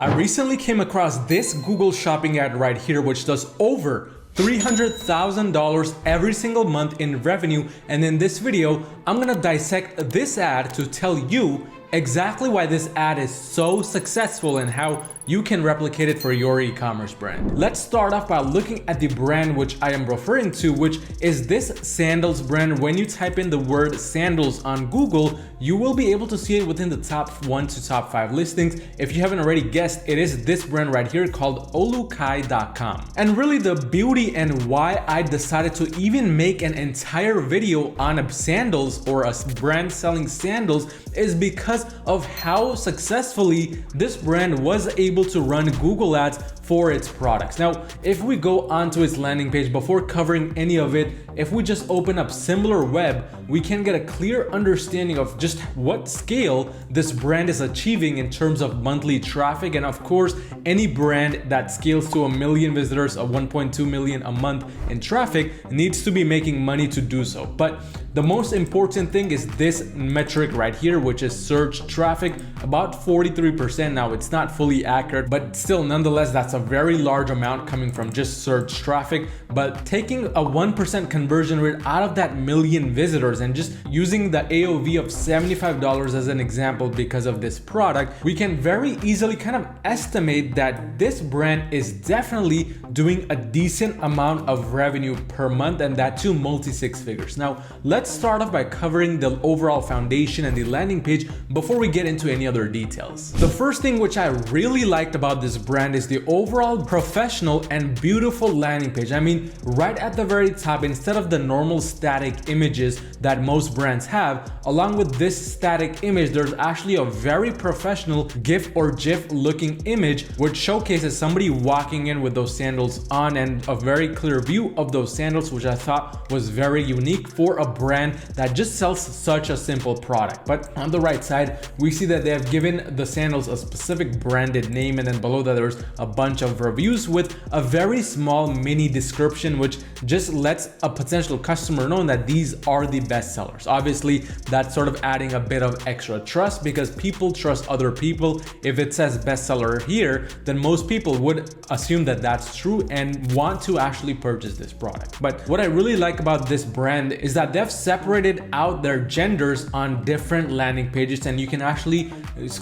I recently came across this Google Shopping ad right here, which does over $300,000 every single month in revenue. And in this video, I'm gonna dissect this ad to tell you exactly why this ad is so successful and how you can replicate it for your e-commerce brand. Let's start off by looking at the brand which I am referring to, which is this sandals brand. When you type in the word sandals on Google, you will be able to see it within the top 1 to top 5 listings. If you haven't already guessed, it is this brand right here called olukai.com. And really the beauty and why I decided to even make an entire video on a sandals or a brand selling sandals is because of how successfully this brand was able to run Google ads for its products. Now, if we go onto its landing page, before covering any of it, if we just open up SimilarWeb, we can get a clear understanding of just what scale this brand is achieving in terms of monthly traffic. And of course, any brand that scales to 1 million visitors, of 1.2 million a month in traffic, needs to be making money to do so. But the most important thing is this metric right here, which is search traffic, about 43%. Now, it's not fully accurate, but still, nonetheless, that's a very large amount coming from just search traffic. But taking a 1% conversion rate out of that million visitors and just using the AOV of $75 as an example because of this product, we can very easily kind of estimate that this brand is definitely doing a decent amount of revenue per month, and that too multi-six figures. Now, let's start off by covering the overall foundation and the landing page before we get into any other details. The first thing which I really liked about this brand is the overall professional and beautiful landing page. I mean, right at the very top, instead of the normal static images that most brands have, along with this static image, there's actually a very professional GIF or GIF looking image which showcases somebody walking in with those sandals on, and a very clear view of those sandals, which I thought was very unique for a brand that just sells such a simple product. But on the right side, we see that they have given the sandals a specific branded name, and then below that there's a bunch of reviews with a very small mini description which just lets a potential customer know that these are the best sellers. Obviously, that's sort of adding a bit of extra trust because people trust other people. If it says bestseller here, then most people would assume that that's true and want to actually purchase this product. But what I really like about this brand is that they've separated out their genders on different landing pages, and you can actually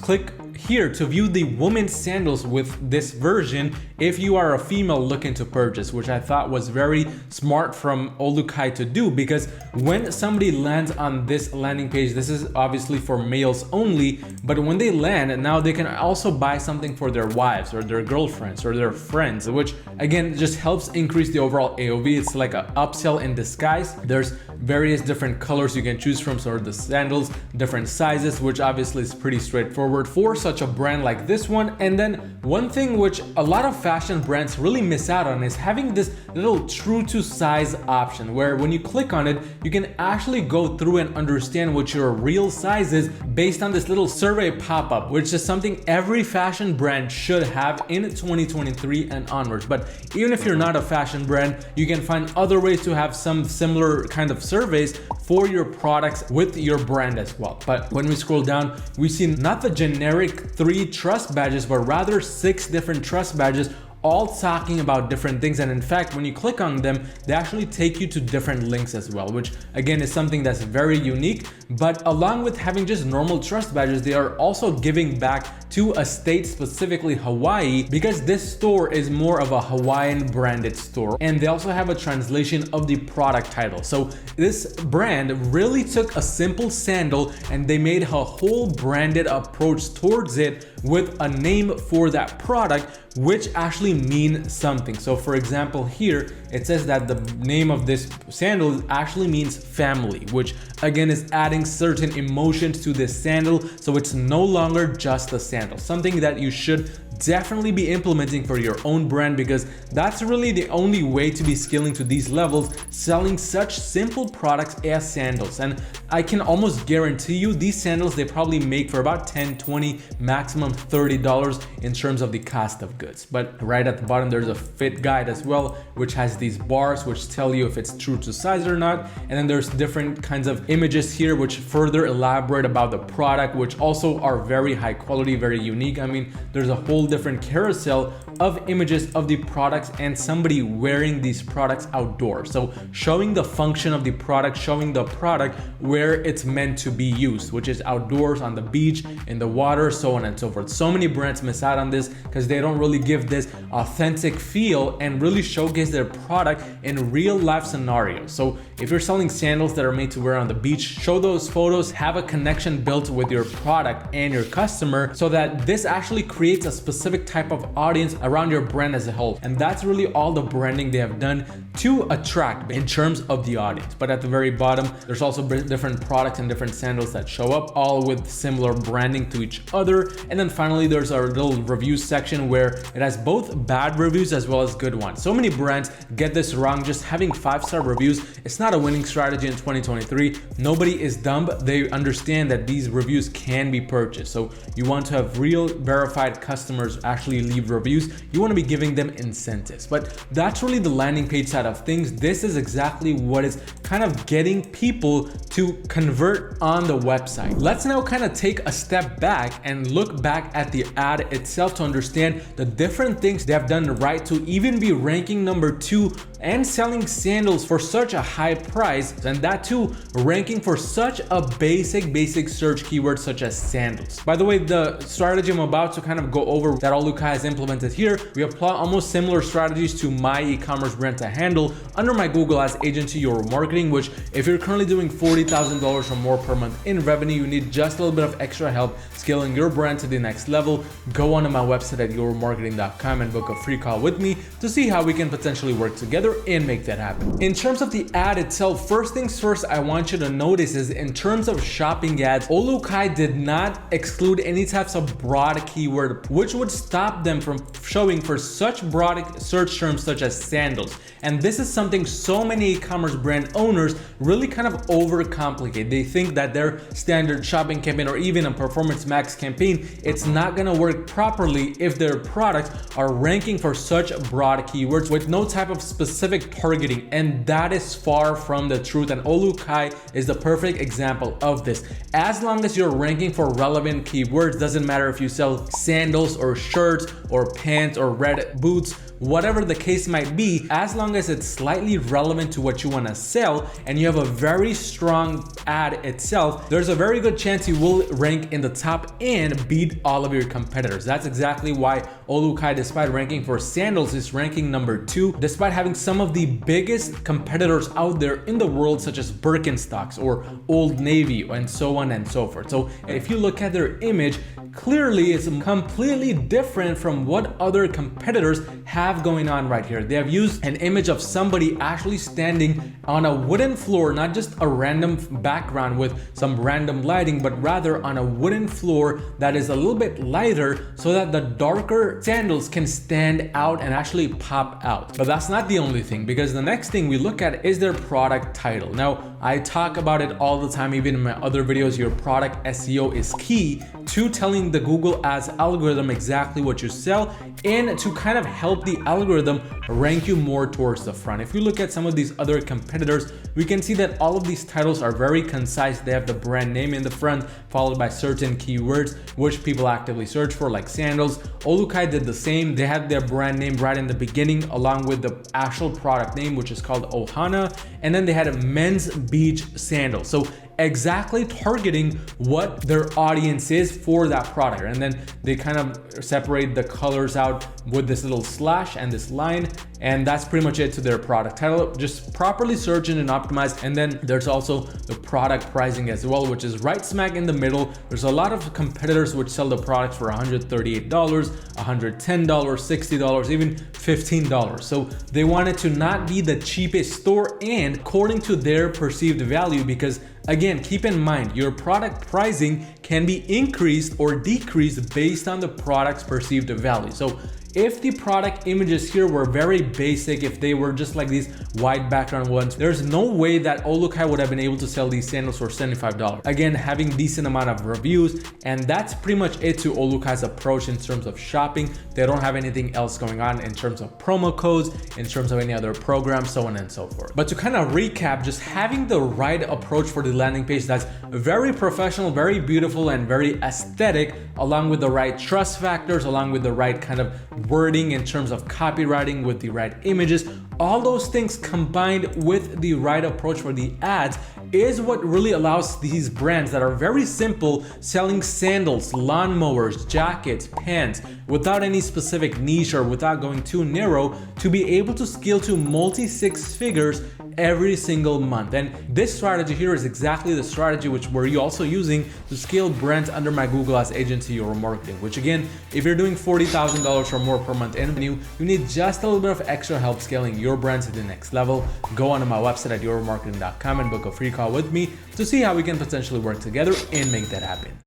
click here to view the women's sandals with this version if you are a female looking to purchase, which I thought was very smart from Olukai to do, because when somebody lands on this landing page, this is obviously for males only, but when they land, now they can also buy something for their wives or their girlfriends or their friends, which again just helps increase the overall AOV. It's like an upsell in disguise. There's various different colors you can choose from, sort of the sandals, different sizes, which obviously is pretty straightforward for such a brand like this one. And then one thing which a lot of fashion brands really miss out on is having this little true to size option, where when you click on it, you can actually go through and understand what your real size is based on this little survey pop-up, which is something every fashion brand should have in 2023 and onwards. But even if you're not a fashion brand, you can find other ways to have some similar kind of surveys for your products with your brand as well. But when we scroll down, we see not the generic 3 trust badges, but rather 6 different trust badges, all talking about different things. And in fact, when you click on them, they actually take you to different links as well, which again is something that's very unique. But along with having just normal trust badges, they are also giving back to a state, specifically Hawaii, because this store is more of a Hawaiian branded store. And they also have a translation of the product title. So this brand really took a simple sandal and they made a whole branded approach towards it with a name for that product, which actually mean something. So for example, here it says that the name of this sandal actually means family, which again is adding certain emotions to this sandal. So it's no longer just a sandal, something that you should definitely be implementing for your own brand, because that's really the only way to be scaling to these levels, selling such simple products as sandals. And I can almost guarantee you these sandals, they probably make for about $10, $20, maximum $30 in terms of the cost of goods. But right at the bottom, there's a fit guide as well, which has these bars which tell you if it's true to size or not. And then there's different kinds of images here which further elaborate about the product, which also are very high quality, very unique. I mean, there's a whole whole different carousel of images of the products and somebody wearing these products outdoors. So showing the function of the product, showing the product where it's meant to be used, which is outdoors, on the beach, in the water, so on and so forth. So many brands miss out on this because they don't really give this authentic feel and really showcase their product in real life scenarios. So if you're selling sandals that are made to wear on the beach, show those photos, have a connection built with your product and your customer so that this actually creates a specific type of audience around your brand as a whole. And that's really all the branding they have done to attract in terms of the audience. But at the very bottom, there's also different products and different sandals that show up, all with similar branding to each other. And then finally, there's our little review section where it has both bad reviews as well as good ones. So many brands get this wrong. Just having 5-star reviews, it's not a winning strategy in 2023. Nobody is dumb. They understand that these reviews can be purchased. So you want to have real verified customers actually leave reviews. You want to be giving them incentives. But that's really the landing page side of things. This is exactly what is kind of getting people to convert on the website. Let's now kind of take a step back and look back at the ad itself to understand the different things they have done right to even be ranking number 2 and selling sandals for such a high price, and that too ranking for such a basic search keyword such as sandals. By the way, the strategy I'm about to kind of go over that Olukai has implemented here, we apply almost similar strategies to my e-commerce brand to handle under my Google Ads agency, Your Marketing, which if you're currently doing $40,000 or more per month in revenue, you need just a little bit of extra help scaling your brand to the next level, go onto my website at yourmarketing.com and book a free call with me to see how we can potentially work together and make that happen. In terms of the ad itself, first things first I want you to notice is in terms of shopping ads, Olukai did not exclude any types of broad keyword, which would stop them from showing for such broad search terms such as sandals. And this is something so many e-commerce brand owners really kind of overcomplicate. They think that their standard shopping campaign or even a performance max campaign, it's not gonna work properly if their products are ranking for such broad keywords with no type of specific targeting, and that is far from the truth. And Olukai is the perfect example of this. As long as you're ranking for relevant keywords, doesn't matter if you sell sandals or shirts or pants or red boots, whatever the case might be, as long as it's slightly relevant to what you want to sell and you have a very strong ad itself, there's a very good chance you will rank in the top and beat all of your competitors. That's exactly why Olukai, despite ranking for sandals, is ranking number 2, despite having some of the biggest competitors out there in the world, such as Birkenstocks or Old Navy and so on and so forth. So if you look at their image, clearly it's completely different from what other competitors have going on right here. They have used an image of somebody actually standing on a wooden floor, not just a random background with some random lighting, but rather on a wooden floor that is a little bit lighter so that the darker sandals can stand out and actually pop out. But that's not the only thing, because the next thing we look at is their product title. Now, I talk about it all the time, even in my other videos. Your product SEO is key to telling the Google Ads algorithm exactly what you sell and to kind of help the algorithm rank you more towards the front. If you look at some of these other competitors, we can see that all of these titles are very concise. They have the brand name in the front, followed by certain keywords which people actively search for, like sandals. Olukai did the same. They had their brand name right in the beginning along with the actual product name, which is called Ohana, and then they had a men's beach sandal. So exactly targeting what their audience is for that product. And then they kind of separate the colors out with this little slash and this line, and that's pretty much it to their product title. Just properly search it and optimize. And then there's also the product pricing as well, which is right smack in the middle. There's a lot of competitors which sell the products for $138, $110, $60, even $15. So they wanted to not be the cheapest store and according to their perceived value, because again, keep in mind, your product pricing can be increased or decreased based on the product's perceived value. So if the product images here were very basic, if they were just like these white background ones, there's no way that Olukai would have been able to sell these sandals for $75. Again, having decent amount of reviews, and that's pretty much it to Olukai's approach in terms of shopping. They don't have anything else going on in terms of promo codes, in terms of any other programs, so on and so forth. But to kind of recap, just having the right approach for the landing page that's very professional, very beautiful, and very aesthetic, along with the right trust factors, along with the right kind of wording in terms of copywriting, with the right images, all those things combined with the right approach for the ads is what really allows these brands that are very simple, selling sandals, lawnmowers, jackets, pants, without any specific niche or without going too narrow, to be able to scale to multi-six figures every single month. And this strategy here is exactly the strategy which we're also using to scale brands under my Google Ads agency or marketing, which again, if you're doing $40,000 or more per month in revenue, you need just a little bit of extra help scaling your brands to the next level. Go onto my website at yourmarketing.com and book a free call with me to see how we can potentially work together and make that happen.